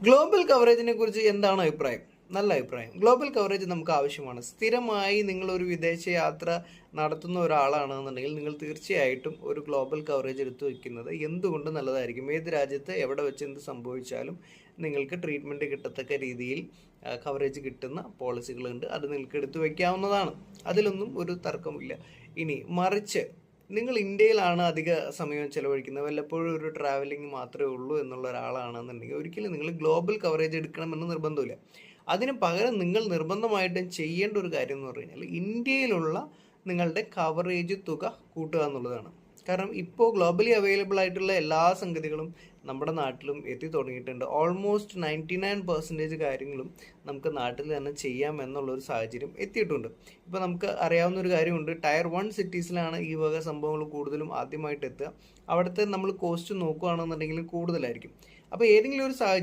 Global കവറേജിനെ കുറിച്ച് എന്താണ് അഭിപ്രായം? നല്ല അഭിപ്രായം. ഗ്ലോബൽ കവറേജ് നമുക്ക് ആവശ്യമാണ്. സ്ഥിരമായി നിങ്ങളൊരു വിദേശ യാത്ര നടത്തുന്ന ഒരാളാണെന്നുണ്ടെങ്കിൽ നിങ്ങൾ തീർച്ചയായിട്ടും ഒരു ഗ്ലോബൽ കവറേജ് എടുത്തു വയ്ക്കുന്നത് എന്തുകൊണ്ട് നല്ലതായിരിക്കും. ഏത് രാജ്യത്ത് എവിടെ വെച്ച് എന്ത് സംഭവിച്ചാലും നിങ്ങൾക്ക് ട്രീറ്റ്മെൻറ്റ് കിട്ടത്തക്ക രീതിയിൽ കവറേജ് കിട്ടുന്ന പോളിസികളുണ്ട്. അത് നിങ്ങൾക്ക് എടുത്തു വയ്ക്കാവുന്നതാണ്. അതിലൊന്നും ഒരു തർക്കമില്ല. ഇനി മറിച്ച് നിങ്ങൾ ഇന്ത്യയിലാണ് അധിക സമയം ചിലവഴിക്കുന്നത്, വല്ലപ്പോഴും ഒരു ട്രാവലിംഗ് മാത്രമേ ഉള്ളൂ എന്നുള്ള ഒരാളാണെന്നുണ്ടെങ്കിൽ ഒരിക്കലും നിങ്ങൾ ഗ്ലോബൽ കവറേജ് എടുക്കണമെന്ന് നിർബന്ധമില്ല. അതിന് പകരം നിങ്ങൾ നിർബന്ധമായിട്ടും ചെയ്യേണ്ട ഒരു കാര്യം എന്ന് പറഞ്ഞു കഴിഞ്ഞാൽ ഇന്ത്യയിലുള്ള നിങ്ങളുടെ കവറേജ് തുക കൂട്ടുക എന്നുള്ളതാണ്. കാരണം ഇപ്പോൾ ഗ്ലോബലി അവൈലബിൾ ആയിട്ടുള്ള എല്ലാ സംഗതികളും നമ്മുടെ നാട്ടിലും എത്തി തുടങ്ങിയിട്ടുണ്ട്. ഓൾമോസ്റ്റ് 99% കാര്യങ്ങളും നമുക്ക് നാട്ടിൽ തന്നെ ചെയ്യാം എന്നുള്ളൊരു സാഹചര്യം എത്തിയിട്ടുണ്ട്. ഇപ്പോൾ നമുക്ക് അറിയാവുന്ന ഒരു കാര്യമുണ്ട്, ടയർ 1 സിറ്റീസിലാണ് ഈ വക സംഭവങ്ങൾ കൂടുതലും ആദ്യമായിട്ട് എത്തുക. അവിടുത്തെ നമ്മൾ കോസ്റ്റ് നോക്കുകയാണെന്നുണ്ടെങ്കിൽ കൂടുതലായിരിക്കും. അപ്പോൾ ഏതെങ്കിലും ഒരു സാഹചര്യം